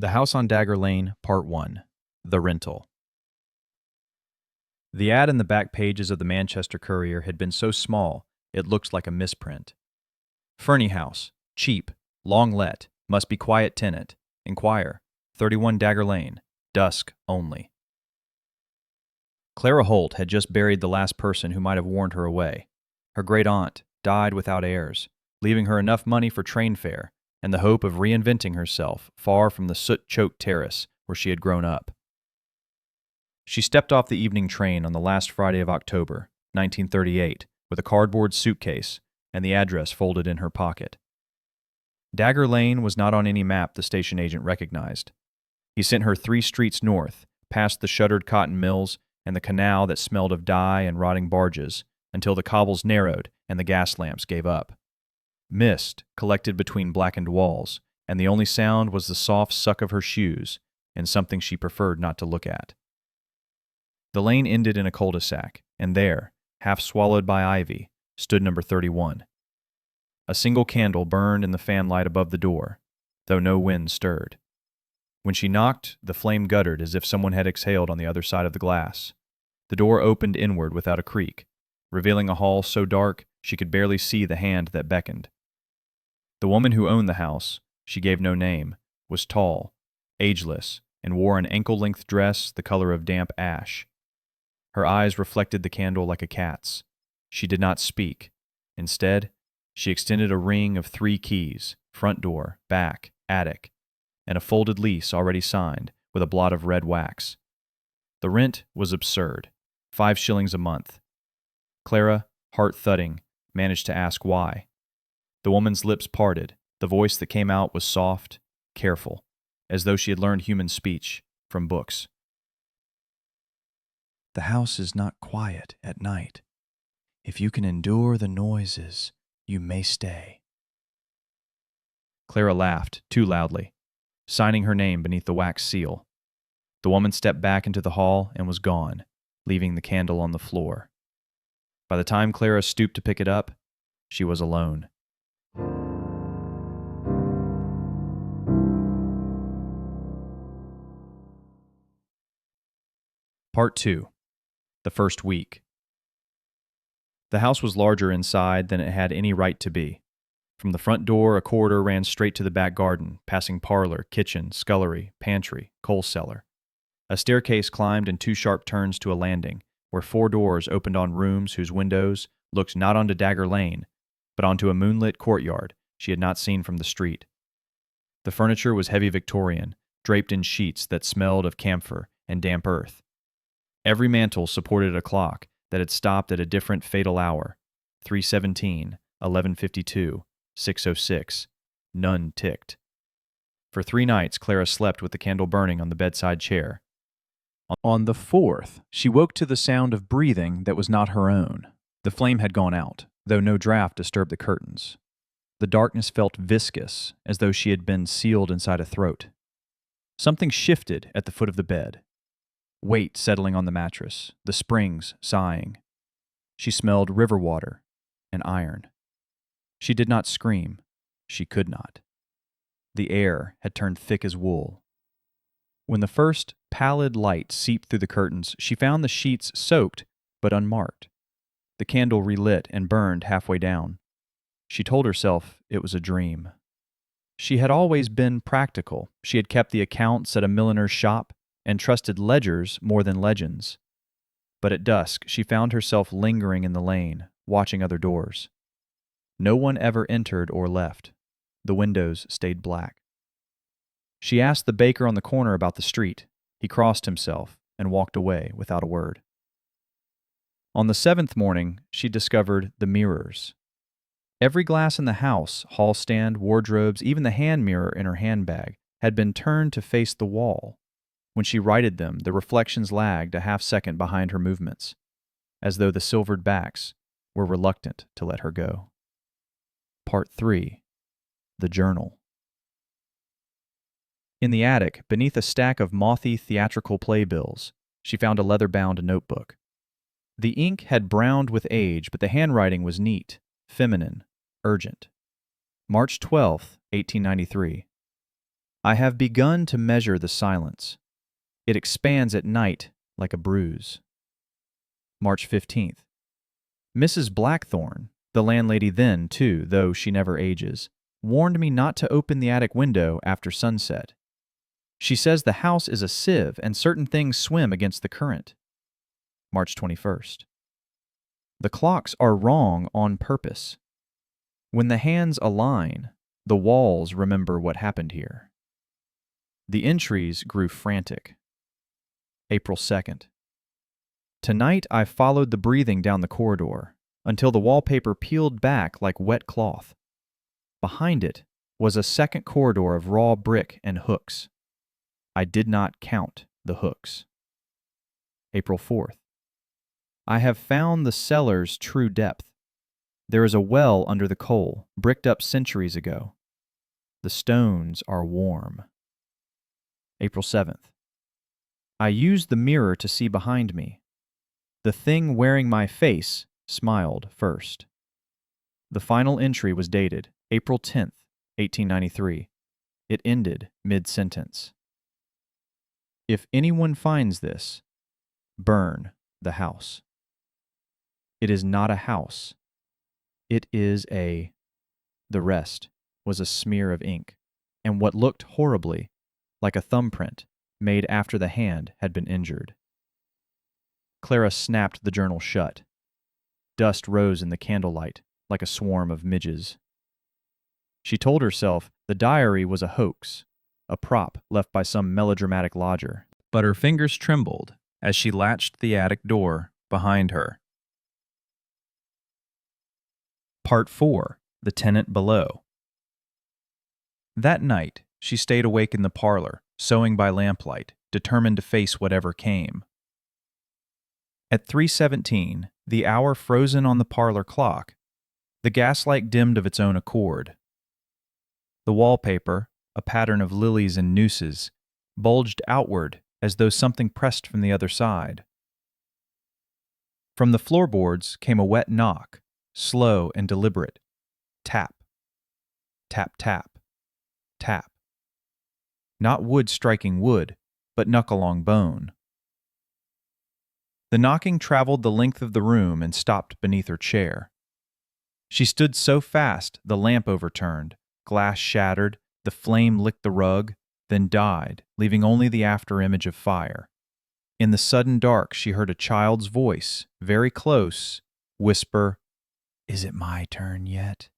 The House on Dagger Lane, Part 1. The Rental. The ad in the back pages of the Manchester Courier had been so small it looked like a misprint. Fernie House, cheap, long let, must be quiet tenant. Inquire, 31 Dagger Lane, dusk only. Clara Holt had just buried the last person who might have warned her away. Her great-aunt died without heirs, leaving her enough money for train fare and the hope of reinventing herself far from the soot-choked terrace where she had grown up. She stepped off the evening train on the last Friday of October, 1938, with a cardboard suitcase and the address folded in her pocket. Dagger Lane was not on any map the station agent recognized. He sent her 3 streets north, past the shuttered cotton mills and the canal that smelled of dye and rotting barges, until the cobbles narrowed and the gas lamps gave up. Mist collected between blackened walls, and the only sound was the soft suck of her shoes and something she preferred not to look at. The lane ended in a cul-de-sac, and there, half swallowed by ivy, stood number 31. A single candle burned in the fanlight above the door, though no wind stirred. When she knocked, the flame guttered as if someone had exhaled on the other side of the glass. The door opened inward without a creak, revealing a hall so dark she could barely see the hand that beckoned. The woman who owned the house, she gave no name, was tall, ageless, and wore an ankle-length dress the color of damp ash. Her eyes reflected the candle like a cat's. She did not speak. Instead, she extended a ring of 3 keys, front door, back, attic, and a folded lease already signed with a blot of red wax. The rent was absurd, 5 shillings a month. Clara, heart thudding, managed to ask why. The woman's lips parted. The voice that came out was soft, careful, as though she had learned human speech from books. The house is not quiet at night. If you can endure the noises, you may stay. Clara laughed, too loudly, signing her name beneath the wax seal. The woman stepped back into the hall and was gone, leaving the candle on the floor. By the time Clara stooped to pick it up, she was alone. Part 2. The first week. The house was larger inside than it had any right to be. From the front door, a corridor ran straight to the back garden, passing parlor, kitchen, scullery, pantry, coal cellar. A staircase climbed in 2 sharp turns to a landing, where 4 doors opened on rooms whose windows looked not onto Dagger Lane, but onto a moonlit courtyard she had not seen from the street. The furniture was heavy Victorian, draped in sheets that smelled of camphor and damp earth. Every mantel supported a clock that had stopped at a different fatal hour, 3:17, 11:52, 6:06. None ticked. For 3 nights, Clara slept with the candle burning on the bedside chair. On the 4th, she woke to the sound of breathing that was not her own. The flame had gone out, though no draught disturbed the curtains. The darkness felt viscous, as though she had been sealed inside a throat. Something shifted at the foot of the bed. Weight settling on the mattress, the springs sighing. She smelled river water and iron. She did not scream. She could not. The air had turned thick as wool. When the first pallid light seeped through the curtains, she found the sheets soaked but unmarked. The candle relit and burned halfway down. She told herself it was a dream. She had always been practical. She had kept the accounts at a milliner's shop and trusted ledgers more than legends. But at dusk, she found herself lingering in the lane, watching other doors. No one ever entered or left. The windows stayed black. She asked the baker on the corner about the street. He crossed himself and walked away without a word. On the 7th morning, she discovered the mirrors. Every glass in the house, hall stand, wardrobes, even the hand mirror in her handbag, had been turned to face the wall. When she righted them, the reflections lagged a half-second behind her movements, as though the silvered backs were reluctant to let her go. Part 3. The Journal. In the attic, beneath a stack of mothy theatrical playbills, she found a leather-bound notebook. The ink had browned with age, but the handwriting was neat, feminine, urgent. March 12th, 1893. I have begun to measure the silence. It expands at night like a bruise. March 15th. Mrs. Blackthorne, the landlady then, too, though she never ages, warned me not to open the attic window after sunset. She says the house is a sieve and certain things swim against the current. March 21st. The clocks are wrong on purpose. When the hands align, the walls remember what happened here. The entries grew frantic. April 2nd. Tonight I followed the breathing down the corridor until the wallpaper peeled back like wet cloth. Behind it was a second corridor of raw brick and hooks. I did not count the hooks. April 4th. I have found the cellar's true depth. There is a well under the coal, bricked up centuries ago. The stones are warm. April 7th. I used the mirror to see behind me. The thing wearing my face smiled first. The final entry was dated April 10th, 1893. It ended mid-sentence. If anyone finds this, burn the house. It is not a house. It is a... The rest was a smear of ink, and what looked horribly like a thumbprint made after the hand had been injured. Clara snapped the journal shut. Dust rose in the candlelight like a swarm of midges. She told herself the diary was a hoax, a prop left by some melodramatic lodger, but her fingers trembled as she latched the attic door behind her. Part 4. The Tenant Below. That night, she stayed awake in the parlor, sewing by lamplight, determined to face whatever came. At 3:17, the hour frozen on the parlor clock, the gaslight dimmed of its own accord. The wallpaper, a pattern of lilies and nooses, bulged outward as though something pressed from the other side. From the floorboards came a wet knock, slow and deliberate. Tap. Tap, tap. Tap. Not wood striking wood, but knuckle on bone. The knocking traveled the length of the room and stopped beneath her chair. She stood so fast the lamp overturned, glass shattered, the flame licked the rug, then died, leaving only the after-image of fire. In the sudden dark she heard a child's voice, very close, whisper, "Is it my turn yet?"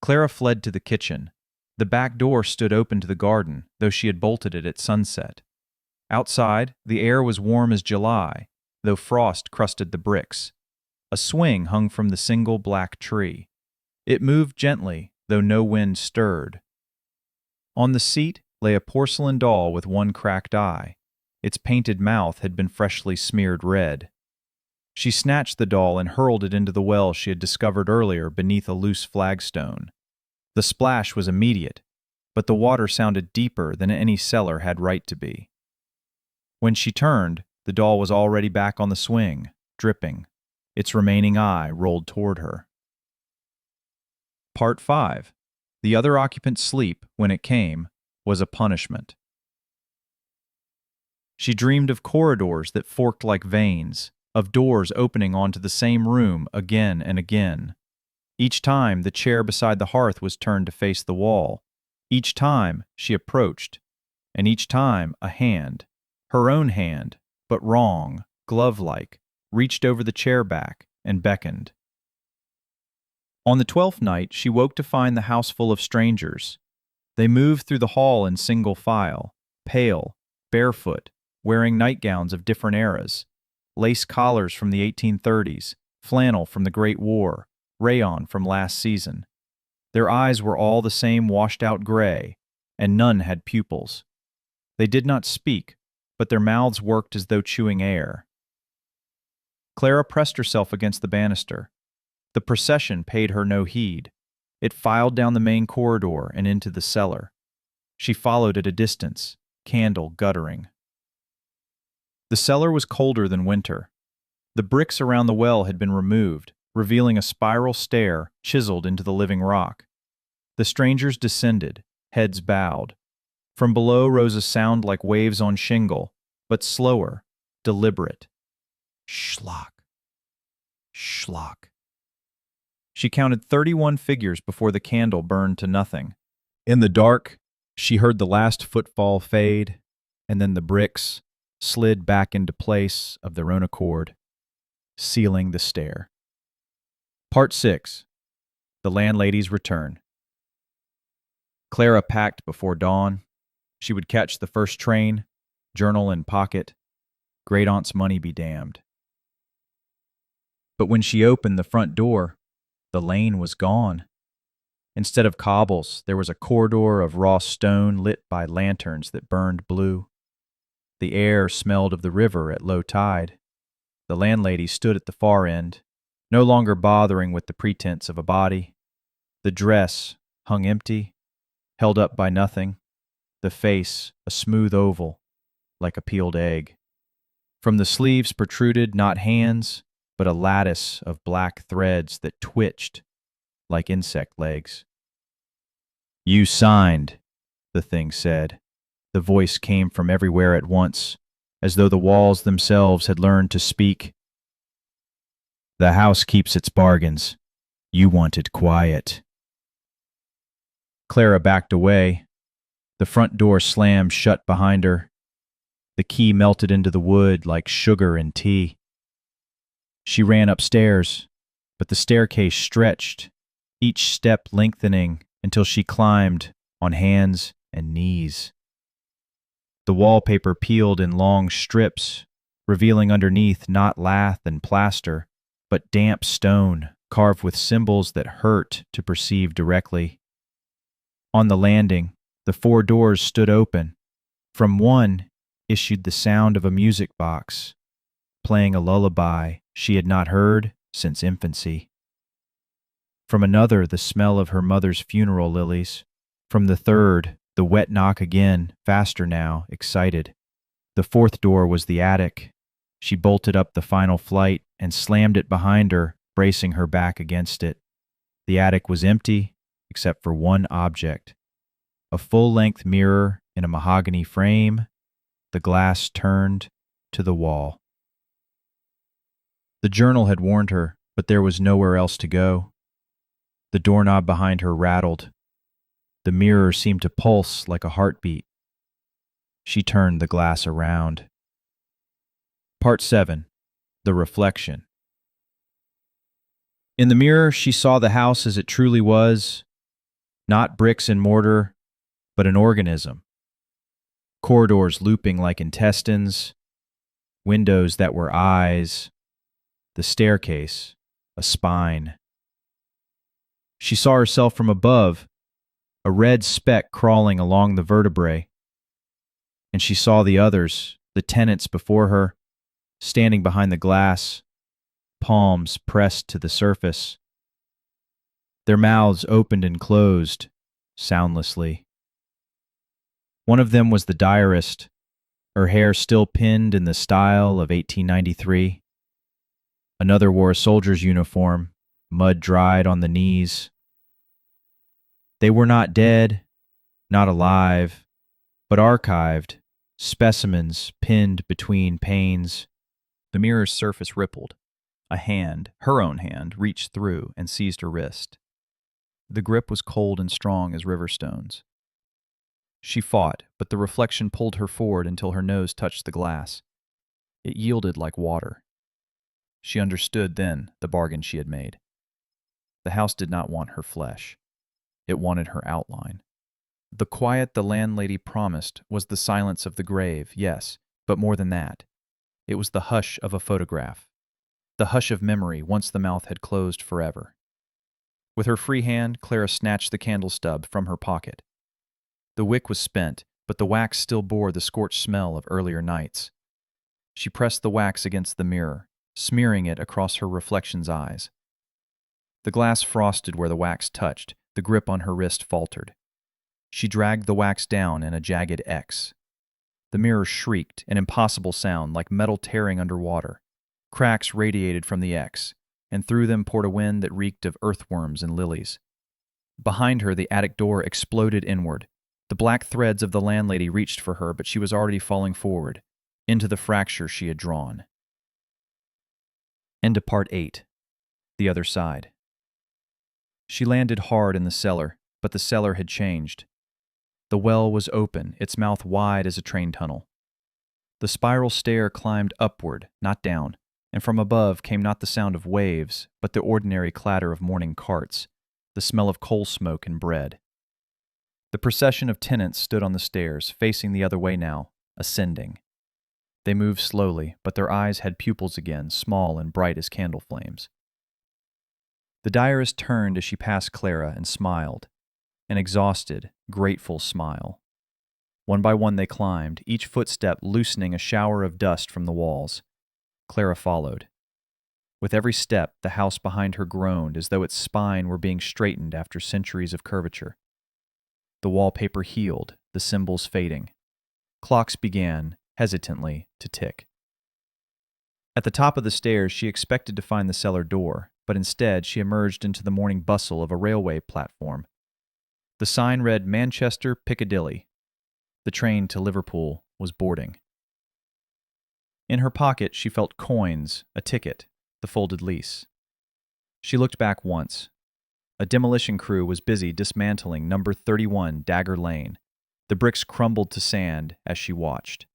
Clara fled to the kitchen. The back door stood open to the garden, though she had bolted it at sunset. Outside, the air was warm as July, though frost crusted the bricks. A swing hung from the single black tree. It moved gently, though no wind stirred. On the seat lay a porcelain doll with one cracked eye. Its painted mouth had been freshly smeared red. She snatched the doll and hurled it into the well she had discovered earlier beneath a loose flagstone. The splash was immediate, but the water sounded deeper than any cellar had right to be. When she turned, the doll was already back on the swing, dripping. Its remaining eye rolled toward her. Part 5. The other occupant's sleep, when it came, was a punishment. She dreamed of corridors that forked like veins, of doors opening onto the same room again and again. Each time the chair beside the hearth was turned to face the wall. Each time she approached, and each time a hand, her own hand, but wrong, glove-like, reached over the chair back and beckoned. On the 12th night, she woke to find the house full of strangers. They moved through the hall in single file, pale, barefoot, wearing nightgowns of different eras, lace collars from the 1830s, flannel from the Great War, rayon from last season. Their eyes were all the same washed-out gray, and none had pupils. They did not speak, but their mouths worked as though chewing air. Clara pressed herself against the banister. The procession paid her no heed. It filed down the main corridor and into the cellar. She followed at a distance, candle guttering. The cellar was colder than winter. The bricks around the well had been removed, revealing a spiral stair chiseled into the living rock. The strangers descended, heads bowed. From below rose a sound like waves on shingle, but slower, deliberate. Schlock. Schlock. She counted 31 figures before the candle burned to nothing. In the dark, she heard the last footfall fade, and then the bricks slid back into place of their own accord, sealing the stair. Part 6. The Landlady's Return. Clara packed before dawn. She would catch the first train, journal in pocket, great-aunt's money be damned. But when she opened the front door, the lane was gone. Instead of cobbles, there was a corridor of raw stone lit by lanterns that burned blue. The air smelled of the river at low tide. The landlady stood at the far end, no longer bothering with the pretense of a body. The dress hung empty, held up by nothing, the face a smooth oval, like a peeled egg. From the sleeves protruded not hands, but a lattice of black threads that twitched like insect legs. "You signed," the thing said. The voice came from everywhere at once, as though the walls themselves had learned to speak. "The house keeps its bargains. You wanted quiet." Clara backed away. The front door slammed shut behind her. The key melted into the wood like sugar in tea. She ran upstairs, but the staircase stretched, each step lengthening until she climbed on hands and knees. The wallpaper peeled in long strips, revealing underneath not lath and plaster, but damp stone carved with symbols that hurt to perceive directly. On the landing, the 4 doors stood open. From one issued the sound of a music box, playing a lullaby she had not heard since infancy. From another, the smell of her mother's funeral lilies. From the third, the wet knock again, faster now, excited. The 4th door was the attic. She bolted up the final flight and slammed it behind her, bracing her back against it. The attic was empty, except for one object. A full-length mirror in a mahogany frame, the glass turned to the wall. The journal had warned her, but there was nowhere else to go. The doorknob behind her rattled. The mirror seemed to pulse like a heartbeat. She turned the glass around. Part 7. The Reflection. In the mirror, she saw the house as it truly was, not bricks and mortar, but an organism. Corridors looping like intestines, windows that were eyes, the staircase, a spine. She saw herself from above, a red speck crawling along the vertebrae, and she saw the others, the tenants before her, standing behind the glass, palms pressed to the surface. Their mouths opened and closed, soundlessly. One of them was the diarist, her hair still pinned in the style of 1893. Another wore a soldier's uniform, mud-dried on the knees. They were not dead, not alive, but archived, specimens pinned between panes. The mirror's surface rippled. A hand, her own hand, reached through and seized her wrist. The grip was cold and strong as river stones. She fought, but the reflection pulled her forward until her nose touched the glass. It yielded like water. She understood then the bargain she had made. The house did not want her flesh. It wanted her outline. The quiet the landlady promised was the silence of the grave, yes, but more than that. It was the hush of a photograph. The hush of memory once the mouth had closed forever. With her free hand, Clara snatched the candle stub from her pocket. The wick was spent, but the wax still bore the scorched smell of earlier nights. She pressed the wax against the mirror, smearing it across her reflection's eyes. The glass frosted where the wax touched, the grip on her wrist faltered. She dragged the wax down in a jagged X. The mirror shrieked, an impossible sound like metal tearing under water. Cracks radiated from the X, and through them poured a wind that reeked of earthworms and lilies. Behind her, the attic door exploded inward. The black threads of the landlady reached for her, but she was already falling forward, into the fracture she had drawn. End of Part 8. The Other Side. She landed hard in the cellar, but the cellar had changed. The well was open, its mouth wide as a train tunnel. The spiral stair climbed upward, not down, and from above came not the sound of waves, but the ordinary clatter of morning carts, the smell of coal smoke and bread. The procession of tenants stood on the stairs, facing the other way now, ascending. They moved slowly, but their eyes had pupils again, small and bright as candle flames. The diarist turned as she passed Clara and smiled, an exhausted, grateful smile. One by one they climbed, each footstep loosening a shower of dust from the walls. Clara followed. With every step, the house behind her groaned as though its spine were being straightened after centuries of curvature. The wallpaper healed, the symbols fading. Clocks began, hesitantly, to tick. At the top of the stairs, she expected to find the cellar door, but instead she emerged into the morning bustle of a railway platform. The sign read Manchester, Piccadilly. The train to Liverpool was boarding. In her pocket, she felt coins, a ticket, the folded lease. She looked back once. A demolition crew was busy dismantling number 31 Dagger Lane. The bricks crumbled to sand as she watched.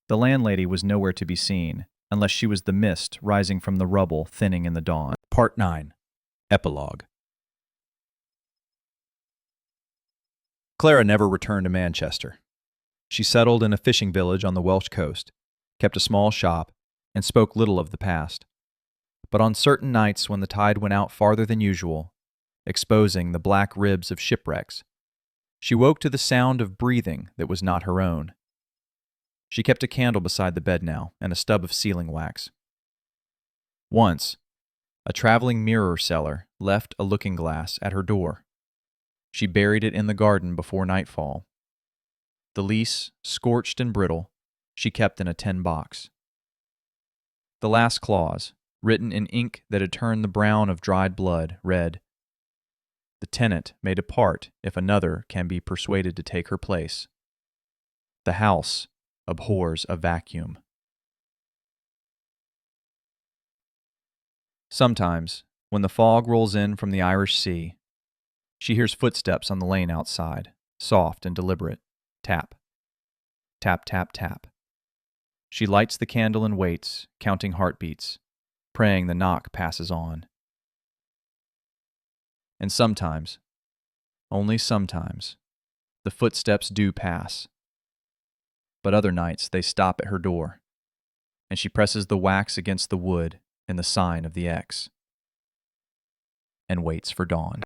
The landlady was nowhere to be seen, unless she was the mist rising from the rubble thinning in the dawn. Part 9. Epilogue. Clara never returned to Manchester. She settled in a fishing village on the Welsh coast, kept a small shop, and spoke little of the past. But on certain nights when the tide went out farther than usual, exposing the black ribs of shipwrecks, she woke to the sound of breathing that was not her own. She kept a candle beside the bed now and a stub of sealing wax. Once, a traveling mirror seller left a looking-glass at her door. She buried it in the garden before nightfall. The lease, scorched and brittle, she kept in a tin box. The last clause, written in ink that had turned the brown of dried blood, read, "The tenant may depart if another can be persuaded to take her place. The house abhors a vacuum." Sometimes, when the fog rolls in from the Irish Sea, she hears footsteps on the lane outside, soft and deliberate. Tap. Tap, tap, tap. She lights the candle and waits, counting heartbeats, praying the knock passes on. And sometimes, only sometimes, the footsteps do pass. But other nights they stop at her door, and she presses the wax against the wood in the sign of the X, and waits for dawn.